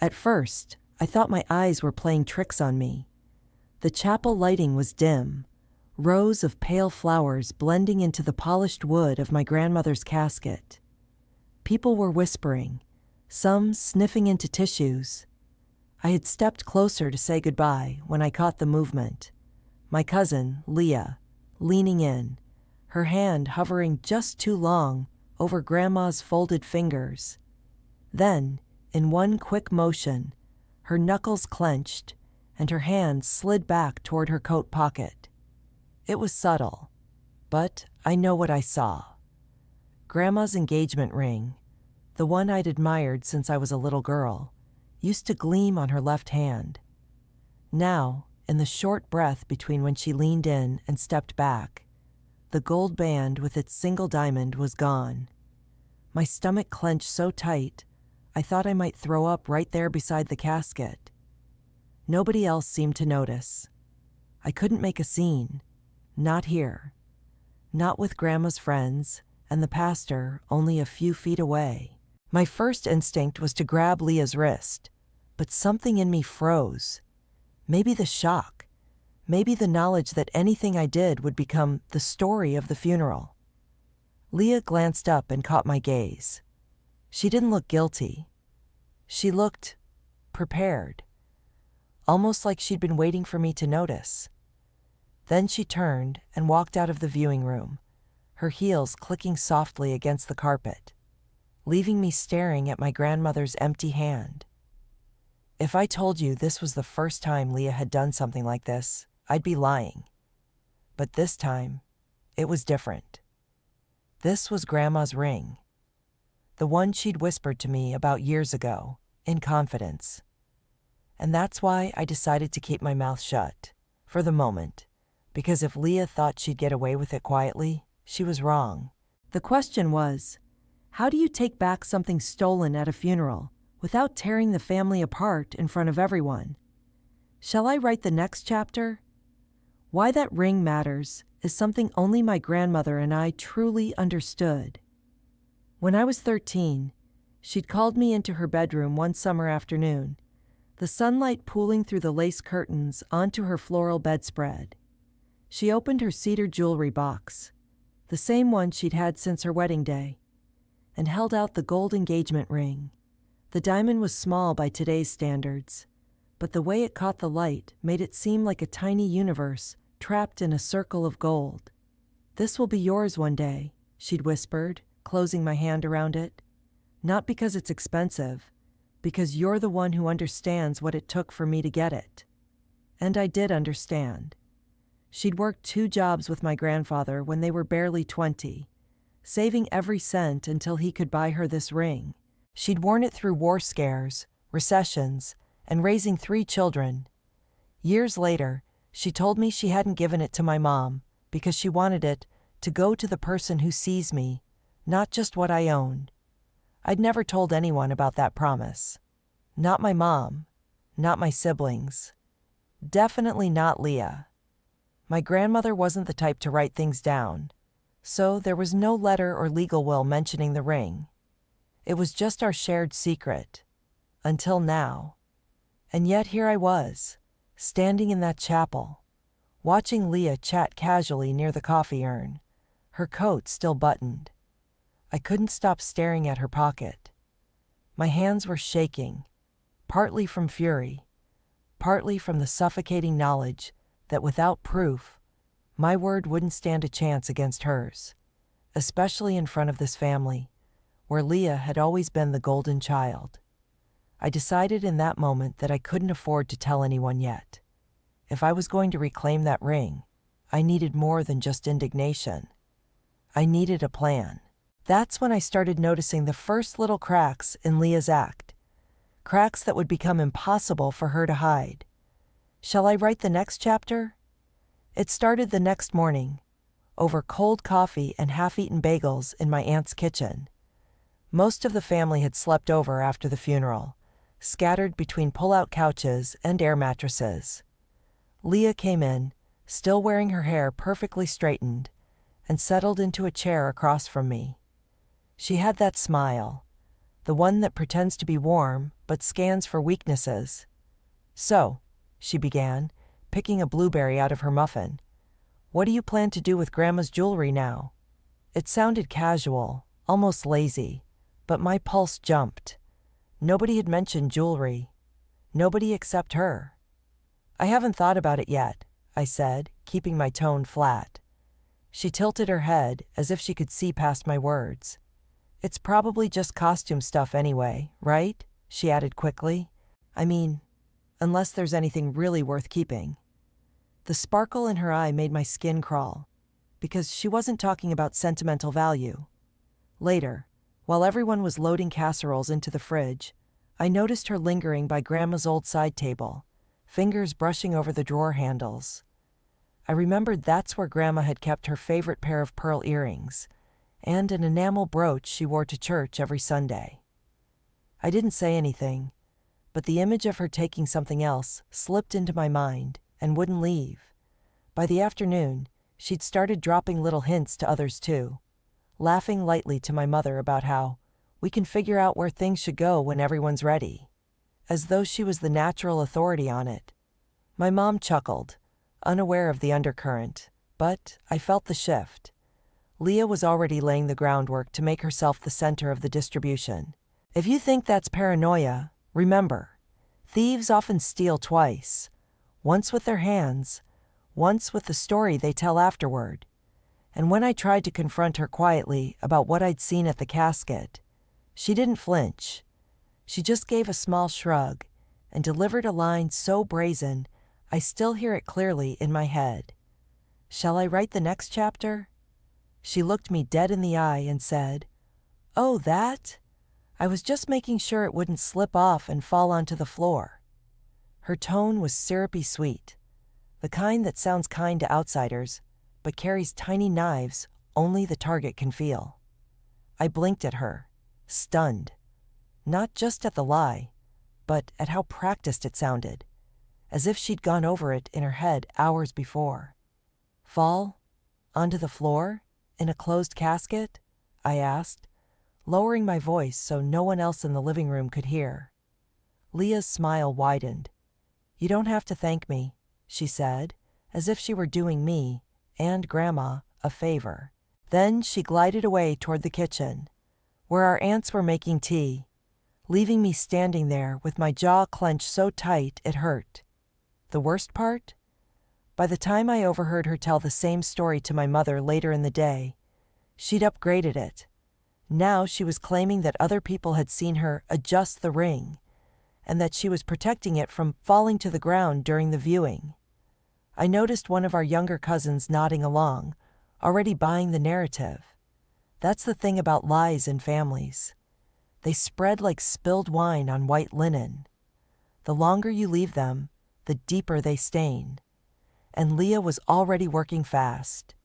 At first, I thought my eyes were playing tricks on me. The chapel lighting was dim, rows of pale flowers blending into the polished wood of my grandmother's casket. People were whispering, some sniffing into tissues. I had stepped closer to say goodbye when I caught the movement. My cousin, Leah, leaning in, her hand hovering just too long over Grandma's folded fingers. Then, in one quick motion, her knuckles clenched and her hand slid back toward her coat pocket. It was subtle, but I know what I saw. Grandma's engagement ring, the one I'd admired since I was a little girl, used to gleam on her left hand. Now, in the short breath between when she leaned in and stepped back, the gold band with its single diamond was gone. My stomach clenched so tight, I thought I might throw up right there beside the casket. Nobody else seemed to notice. I couldn't make a scene. Not here. Not with Grandma's friends and the pastor only a few feet away. My first instinct was to grab Leah's wrist, but something in me froze. Maybe the shock. Maybe the knowledge that anything I did would become the story of the funeral. Leah glanced up and caught my gaze. She didn't look guilty. She looked prepared, almost like she'd been waiting for me to notice. Then she turned and walked out of the viewing room, her heels clicking softly against the carpet, leaving me staring at my grandmother's empty hand. If I told you this was the first time Leah had done something like this, I'd be lying. But this time, it was different. This was Grandma's ring, the one she'd whispered to me about years ago, in confidence. And that's why I decided to keep my mouth shut, for the moment, because if Leah thought she'd get away with it quietly, she was wrong. The question was, how do you take back something stolen at a funeral without tearing the family apart in front of everyone? Shall I write the next chapter? Why that ring matters is something only my grandmother and I truly understood. When I was 13, she'd called me into her bedroom one summer afternoon, the sunlight pooling through the lace curtains onto her floral bedspread. She opened her cedar jewelry box, the same one she'd had since her wedding day, and held out the gold engagement ring. The diamond was small by today's standards, but the way it caught the light made it seem like a tiny universe trapped in a circle of gold. "This will be yours one day," she'd whispered, closing my hand around it. "Not because it's expensive, because you're the one who understands what it took for me to get it." And I did understand. She'd worked 2 jobs with my grandfather when they were barely 20, saving every cent until he could buy her this ring. She'd worn it through war scares, recessions, and raising 3 children. Years later, she told me she hadn't given it to my mom because she wanted it to go to the person who sees me, not just what I own. I'd never told anyone about that promise. Not my mom, not my siblings. Definitely not Leah. My grandmother wasn't the type to write things down, so there was no letter or legal will mentioning the ring. It was just our shared secret. Until now. And yet here I was, standing in that chapel, watching Leah chat casually near the coffee urn, her coat still buttoned. I couldn't stop staring at her pocket. My hands were shaking, partly from fury, partly from the suffocating knowledge that without proof, my word wouldn't stand a chance against hers, especially in front of this family, where Leah had always been the golden child. I decided in that moment that I couldn't afford to tell anyone yet. If I was going to reclaim that ring, I needed more than just indignation. I needed a plan. That's when I started noticing the first little cracks in Leah's act, cracks that would become impossible for her to hide. Shall I write the next chapter? It started the next morning, over cold coffee and half-eaten bagels in my aunt's kitchen. Most of the family had slept over after the funeral, scattered between pull-out couches and air mattresses. Leah came in, still wearing her hair perfectly straightened, and settled into a chair across from me. She had that smile, the one that pretends to be warm but scans for weaknesses. "So," she began, picking a blueberry out of her muffin, "what do you plan to do with Grandma's jewelry now?" It sounded casual, almost lazy, but my pulse jumped. Nobody had mentioned jewelry. Nobody except her. "I haven't thought about it yet," I said, keeping my tone flat. She tilted her head as if she could see past my words. "It's probably just costume stuff anyway, right?" she added quickly. "I mean, unless there's anything really worth keeping." The sparkle in her eye made my skin crawl, because she wasn't talking about sentimental value. Later, while everyone was loading casseroles into the fridge, I noticed her lingering by Grandma's old side table, fingers brushing over the drawer handles. I remembered that's where Grandma had kept her favorite pair of pearl earrings, and an enamel brooch she wore to church every Sunday. I didn't say anything, but the image of her taking something else slipped into my mind and wouldn't leave. By the afternoon, she'd started dropping little hints to others too, laughing lightly to my mother about how we can figure out where things should go when everyone's ready, as though she was the natural authority on it. My mom chuckled, unaware of the undercurrent, but I felt the shift. Leah was already laying the groundwork to make herself the center of the distribution. If you think that's paranoia, remember, thieves often steal twice, once with their hands, once with the story they tell afterward. And when I tried to confront her quietly about what I'd seen at the casket, she didn't flinch. She just gave a small shrug and delivered a line so brazen I still hear it clearly in my head. "Shall I write the next chapter?" She looked me dead in the eye and said, "Oh, that? I was just making sure it wouldn't slip off and fall onto the floor." Her tone was syrupy sweet, the kind that sounds kind to outsiders, but carries tiny knives only the target can feel. I blinked at her, stunned, not just at the lie, but at how practiced it sounded, as if she'd gone over it in her head hours before. "Fall? Onto the floor? In a closed casket?" I asked, lowering my voice so no one else in the living room could hear. Leah's smile widened. "You don't have to thank me," she said, as if she were doing me and Grandma a favor. Then she glided away toward the kitchen, where our aunts were making tea, leaving me standing there with my jaw clenched so tight it hurt. The worst part? By the time I overheard her tell the same story to my mother later in the day, she'd upgraded it. Now she was claiming that other people had seen her adjust the ring, and that she was protecting it from falling to the ground during the viewing. I noticed one of our younger cousins nodding along, already buying the narrative. That's the thing about lies in families. They spread like spilled wine on white linen. The longer you leave them, the deeper they stain. And Leah was already working fast.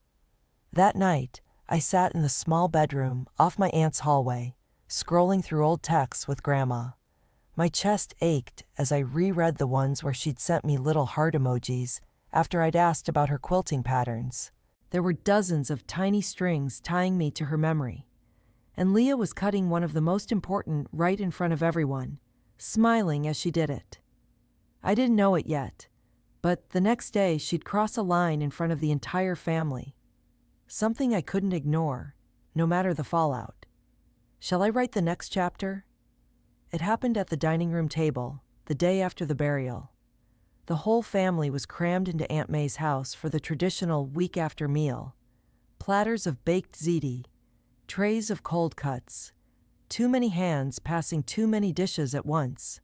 That night, I sat in the small bedroom off my aunt's hallway, scrolling through old texts with Grandma. My chest ached as I reread the ones where she'd sent me little heart emojis after I'd asked about her quilting patterns. There were dozens of tiny strings tying me to her memory, and Leah was cutting one of the most important right in front of everyone, smiling as she did it. I didn't know it yet, but the next day she'd cross a line in front of the entire family. Something I couldn't ignore, no matter the fallout. Shall I write the next chapter? It happened at the dining room table, the day after the burial. The whole family was crammed into Aunt May's house for the traditional week-after meal. Platters of baked ziti, trays of cold cuts, too many hands passing too many dishes at once.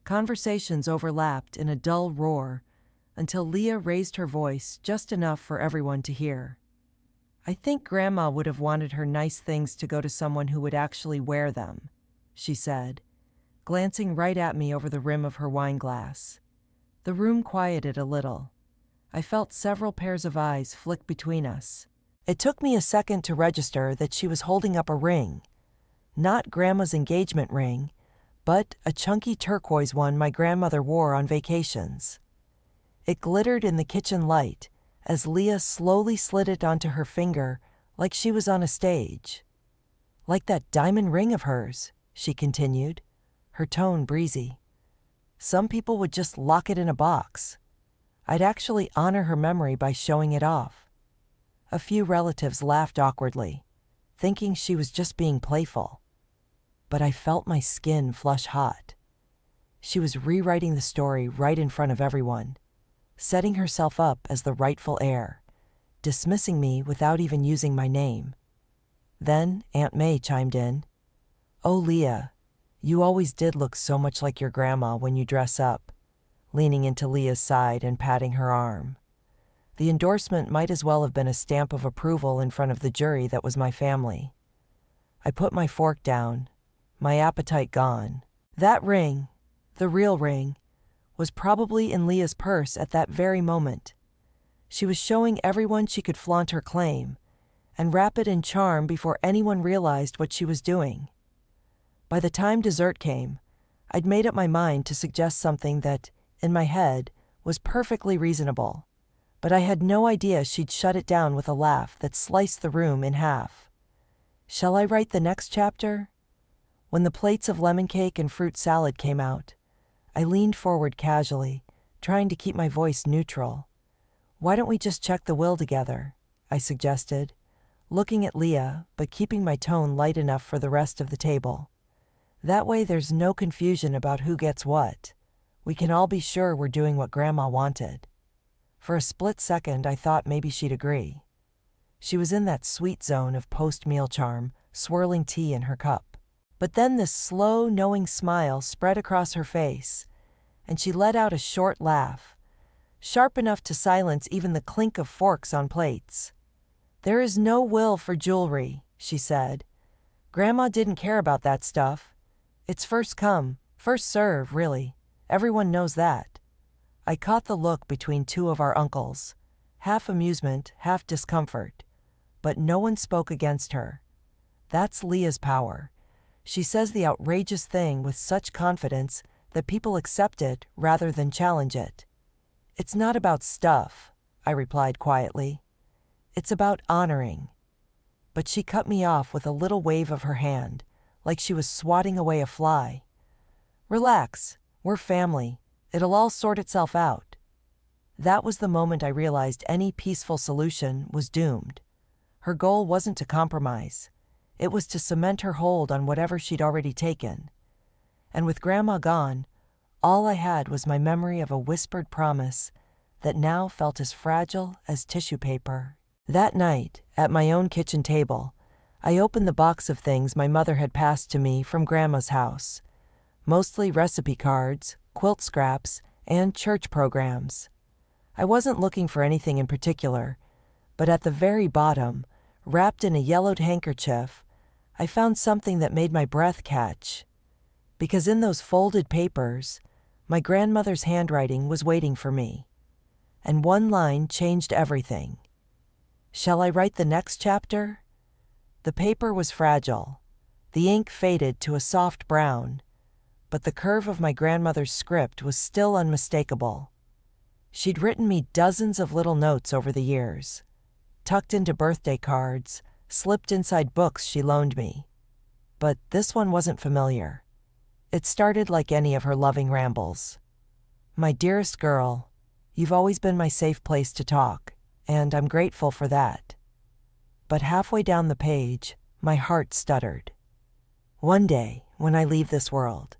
Conversations overlapped in a dull roar until Leah raised her voice just enough for everyone to hear. "I think Grandma would have wanted her nice things to go to someone who would actually wear them," she said, glancing right at me over the rim of her wineglass. The room quieted a little. I felt several pairs of eyes flick between us. It took me a second to register that she was holding up a ring. Not Grandma's engagement ring, but a chunky turquoise one my grandmother wore on vacations. It glittered in the kitchen light as Leah slowly slid it onto her finger like she was on a stage. "Like that diamond ring of hers," she continued, her tone breezy. Some people would just lock it in a box. I'd actually honor her memory by showing it off. A few relatives laughed awkwardly, thinking she was just being playful. But I felt my skin flush hot. She was rewriting the story right in front of everyone, setting herself up as the rightful heir, dismissing me without even using my name. Then Aunt May chimed in. "Oh, Leah, you always did look so much like your grandma when you dress up," leaning into Leah's side and patting her arm. The endorsement might as well have been a stamp of approval in front of the jury that was my family. I put my fork down, my appetite gone. That ring, the real ring, was probably in Leah's purse at that very moment. She was showing everyone she could flaunt her claim and wrap it in charm before anyone realized what she was doing. By the time dessert came, I'd made up my mind to suggest something that, in my head, was perfectly reasonable, but I had no idea she'd shut it down with a laugh that sliced the room in half. Shall I write the next chapter? When the plates of lemon cake and fruit salad came out, I leaned forward casually, trying to keep my voice neutral. "Why don't we just check the will together?" I suggested, looking at Leah but keeping my tone light enough for the rest of the table. That way there's no confusion about who gets what. We can all be sure we're doing what Grandma wanted. For a split second, I thought maybe she'd agree. She was in that sweet zone of post-meal charm, swirling tea in her cup. But then this slow, knowing smile spread across her face, and she let out a short laugh, sharp enough to silence even the clink of forks on plates. "There is no will for jewelry," she said. "Grandma didn't care about that stuff. It's first come, first serve, really. Everyone knows that." I caught the look between two of our uncles, half amusement, half discomfort, but no one spoke against her. That's Leah's power. She says the outrageous thing with such confidence that people accept it rather than challenge it. "It's not about stuff," I replied quietly. "It's about honoring." But she cut me off with a little wave of her hand, like she was swatting away a fly. "Relax, we're family. It'll all sort itself out." That was the moment I realized any peaceful solution was doomed. Her goal wasn't to compromise. It was to cement her hold on whatever she'd already taken. And with Grandma gone, all I had was my memory of a whispered promise that now felt as fragile as tissue paper. That night, at my own kitchen table, I opened the box of things my mother had passed to me from Grandma's house, mostly recipe cards, quilt scraps, and church programs. I wasn't looking for anything in particular, but at the very bottom, wrapped in a yellowed handkerchief, I found something that made my breath catch. Because in those folded papers, my grandmother's handwriting was waiting for me. And one line changed everything. "Shall I write the next chapter?" The paper was fragile. The ink faded to a soft brown, but the curve of my grandmother's script was still unmistakable. She'd written me dozens of little notes over the years, tucked into birthday cards, slipped inside books she loaned me. But this one wasn't familiar. It started like any of her loving rambles. "My dearest girl, you've always been my safe place to talk, and I'm grateful for that." But halfway down the page, my heart stuttered. "One day, when I leave this world,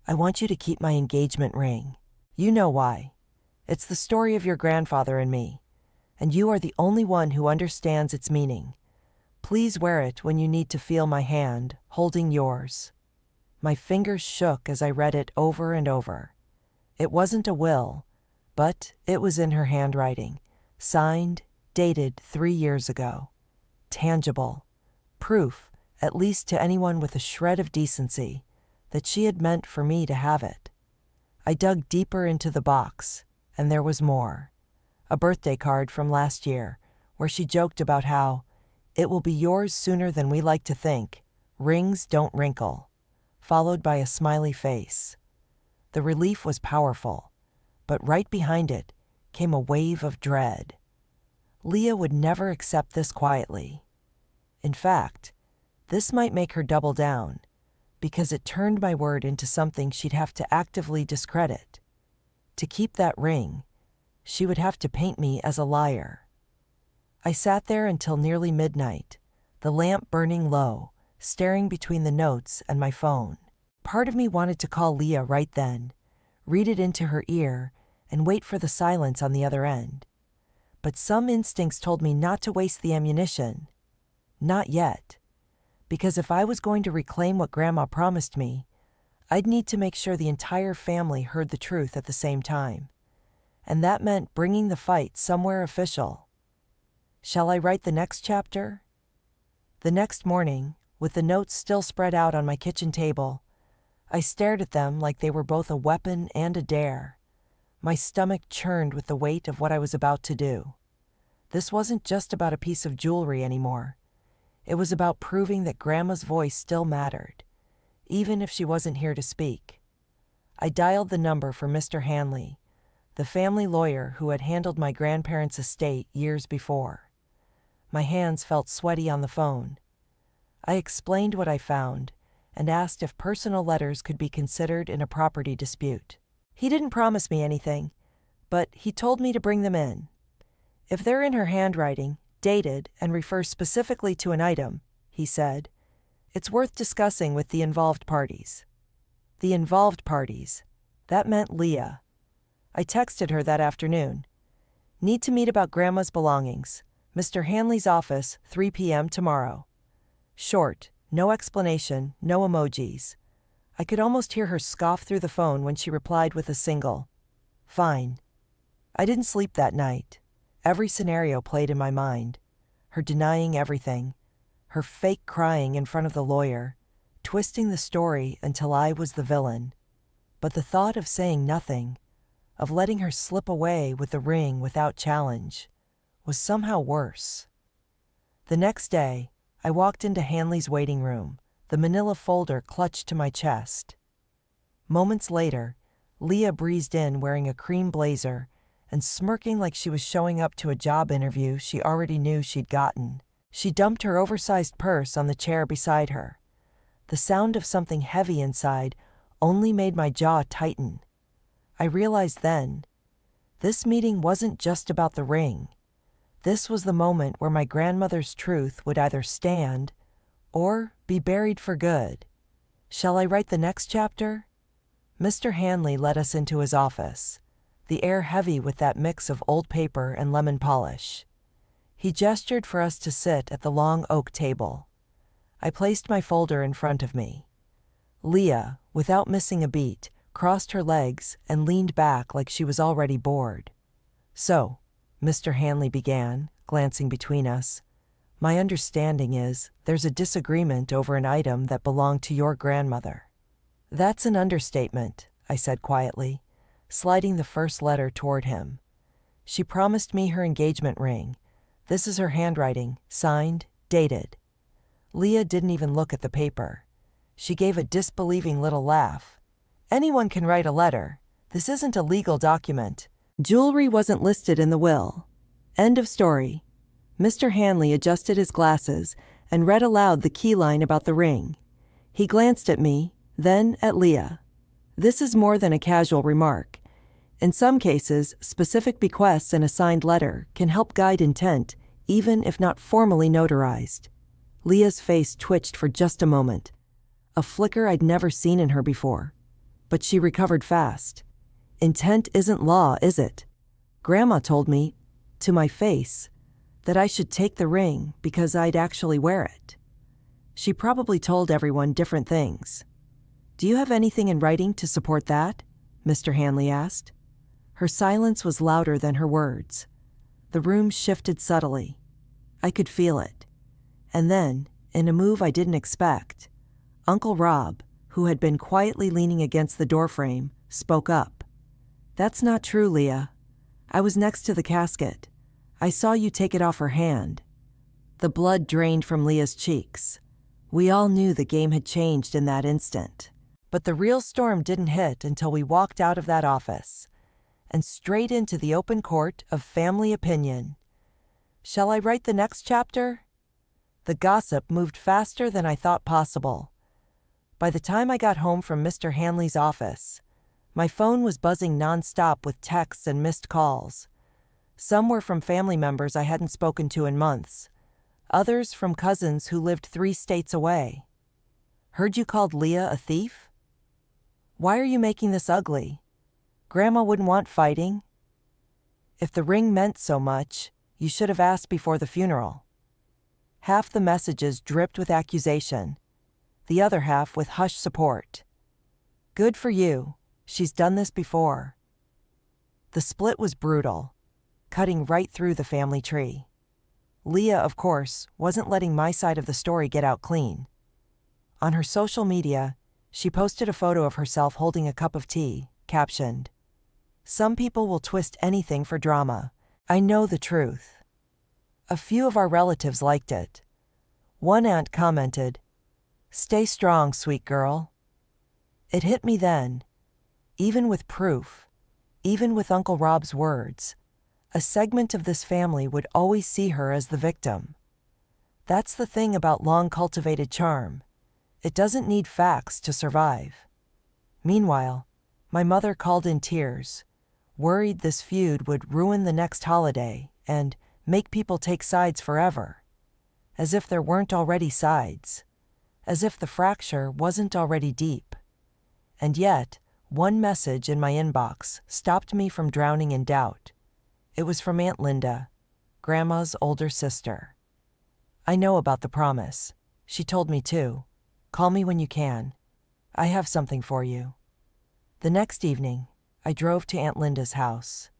I want you to keep my engagement ring. You know why. It's the story of your grandfather and me, and you are the only one who understands its meaning. Please wear it when you need to feel my hand holding yours." My fingers shook as I read it over and over. It wasn't a will, but it was in her handwriting, signed, dated 3 years ago. Tangible. Proof, at least to anyone with a shred of decency, that she had meant for me to have it. I dug deeper into the box, and there was more. A birthday card from last year, where she joked about how, "It will be yours sooner than we like to think. Rings don't wrinkle," followed by a smiley face. The relief was powerful, but right behind it came a wave of dread. Leah would never accept this quietly. In fact, this might make her double down, because it turned my word into something she'd have to actively discredit. To keep that ring, she would have to paint me as a liar. I sat there until nearly midnight, the lamp burning low, staring between the notes and my phone. Part of me wanted to call Leah right then, read it into her ear, and wait for the silence on the other end. But some instincts told me not to waste the ammunition. Not yet. Because if I was going to reclaim what Grandma promised me, I'd need to make sure the entire family heard the truth at the same time. And that meant bringing the fight somewhere official. Shall I write the next chapter? The next morning, with the notes still spread out on my kitchen table, I stared at them like they were both a weapon and a dare. My stomach churned with the weight of what I was about to do. This wasn't just about a piece of jewelry anymore. It was about proving that Grandma's voice still mattered, even if she wasn't here to speak. I dialed the number for Mr. Hanley, the family lawyer who had handled my grandparents' estate years before. My hands felt sweaty on the phone. I explained what I found and asked if personal letters could be considered in a property dispute. He didn't promise me anything, but he told me to bring them in. If they're in her handwriting, dated, and refer specifically to an item, he said, it's worth discussing with the involved parties. The involved parties. That meant Leah. I texted her that afternoon. Need to meet about Grandma's belongings. Mr. Hanley's office, 3 p.m. tomorrow. Short, no explanation, no emojis. I could almost hear her scoff through the phone when she replied with a single, "Fine." I didn't sleep that night. Every scenario played in my mind. Her denying everything, her fake crying in front of the lawyer, twisting the story until I was the villain. But the thought of saying nothing, of letting her slip away with the ring without challenge, was somehow worse. The next day, I walked into Hanley's waiting room, the manila folder clutched to my chest. Moments later, Leah breezed in wearing a cream blazer and smirking like she was showing up to a job interview she already knew she'd gotten. She dumped her oversized purse on the chair beside her. The sound of something heavy inside only made my jaw tighten. I realized then, this meeting wasn't just about the ring. This was the moment where my grandmother's truth would either stand or be buried for good. Shall I write the next chapter? Mr. Hanley led us into his office, the air heavy with that mix of old paper and lemon polish. He gestured for us to sit at the long oak table. I placed my folder in front of me. Leah, without missing a beat, crossed her legs and leaned back like she was already bored. "So," Mr. Hanley began, glancing between us, "my understanding is there's a disagreement over an item that belonged to your grandmother." "That's an understatement," I said quietly, sliding the first letter toward him. "She promised me her engagement ring. This is her handwriting, signed, dated." Leah didn't even look at the paper. She gave a disbelieving little laugh. "Anyone can write a letter. This isn't a legal document. Jewelry wasn't listed in the will. End of story." Mr. Hanley adjusted his glasses and read aloud the key line about the ring. He glanced at me, then at Leah. "This is more than a casual remark. In some cases, specific bequests in a signed letter can help guide intent, even if not formally notarized." Leah's face twitched for just a moment, a flicker I'd never seen in her before. But she recovered fast. "Intent isn't law, is it? Grandma told me, to my face, that I should take the ring because I'd actually wear it. She probably told everyone different things." "Do you have anything in writing to support that?" Mr. Hanley asked. Her silence was louder than her words. The room shifted subtly. I could feel it. And then, in a move I didn't expect, Uncle Rob, who had been quietly leaning against the doorframe, spoke up. "That's not true, Leah. I was next to the casket. I saw you take it off her hand." The blood drained from Leah's cheeks. We all knew the game had changed in that instant. But the real storm didn't hit until we walked out of that office and straight into the open court of family opinion. Shall I write the next chapter? The gossip moved faster than I thought possible. By the time I got home from Mr. Hanley's office, my phone was buzzing nonstop with texts and missed calls. Some were from family members I hadn't spoken to in months, others from cousins who lived 3 states away. "Heard you called Leah a thief? Why are you making this ugly? Grandma wouldn't want fighting. If the ring meant so much, you should have asked before the funeral." Half the messages dripped with accusation, the other half with hushed support. "Good for you. She's done this before." The split was brutal, cutting right through the family tree. Leah, of course, wasn't letting my side of the story get out clean. On her social media, she posted a photo of herself holding a cup of tea, captioned, "Some people will twist anything for drama. I know the truth." A few of our relatives liked it. One aunt commented, "Stay strong, sweet girl." It hit me then. Even with proof, even with Uncle Rob's words, a segment of this family would always see her as the victim. That's the thing about long-cultivated charm. It doesn't need facts to survive. Meanwhile, my mother called in tears, worried this feud would ruin the next holiday and make people take sides forever. As if there weren't already sides. As if the fracture wasn't already deep. And yet, one message in my inbox stopped me from drowning in doubt. It was from Aunt Linda, Grandma's older sister. "I know about the promise. She told me too. Call me when you can. I have something for you." The next evening, I drove to Aunt Linda's house,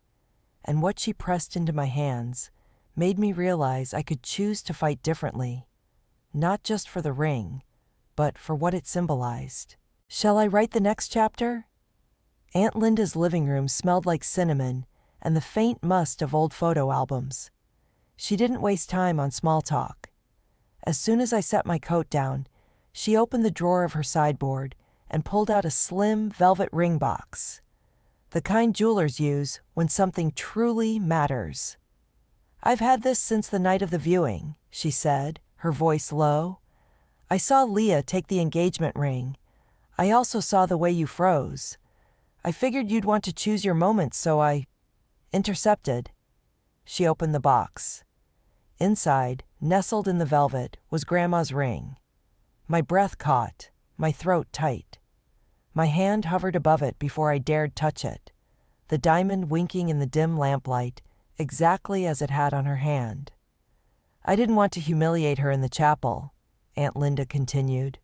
and what she pressed into my hands made me realize I could choose to fight differently, not just for the ring, but for what it symbolized. Shall I write the next chapter? Aunt Linda's living room smelled like cinnamon and the faint must of old photo albums. She didn't waste time on small talk. As soon as I set my coat down, she opened the drawer of her sideboard and pulled out a slim velvet ring box, the kind jewelers use when something truly matters. "I've had this since the night of the viewing," she said, her voice low. "I saw Leah take the engagement ring. I also saw the way you froze. I figured you'd want to choose your moments, so I intercepted." She opened the box. Inside, nestled in the velvet, was Grandma's ring. My breath caught, my throat tight. My hand hovered above it before I dared touch it, the diamond winking in the dim lamplight, exactly as it had on her hand. "I didn't want to humiliate her in the chapel," Aunt Linda continued,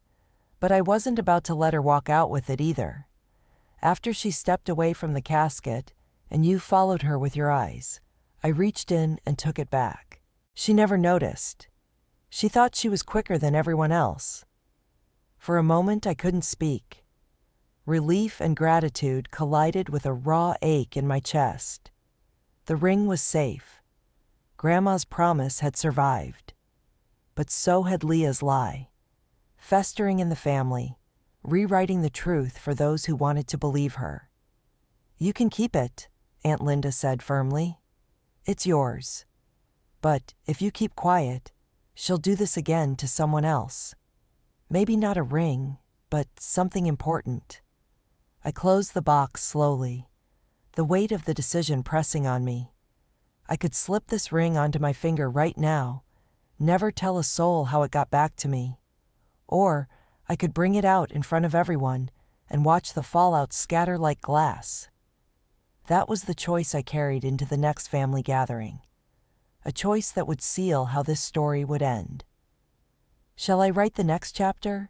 "but I wasn't about to let her walk out with it either. After she stepped away from the casket, and you followed her with your eyes, I reached in and took it back. She never noticed. She thought she was quicker than everyone else." For a moment I couldn't speak. Relief and gratitude collided with a raw ache in my chest. The ring was safe. Grandma's promise had survived. But so had Leah's lie, festering in the family, rewriting the truth for those who wanted to believe her. "You can keep it," Aunt Linda said firmly. "It's yours. But if you keep quiet, she'll do this again to someone else. Maybe not a ring, but something important." I closed the box slowly, the weight of the decision pressing on me. I could slip this ring onto my finger right now, never tell a soul how it got back to me. Or I could bring it out in front of everyone and watch the fallout scatter like glass. That was the choice I carried into the next family gathering, a choice that would seal how this story would end. Shall I write the next chapter?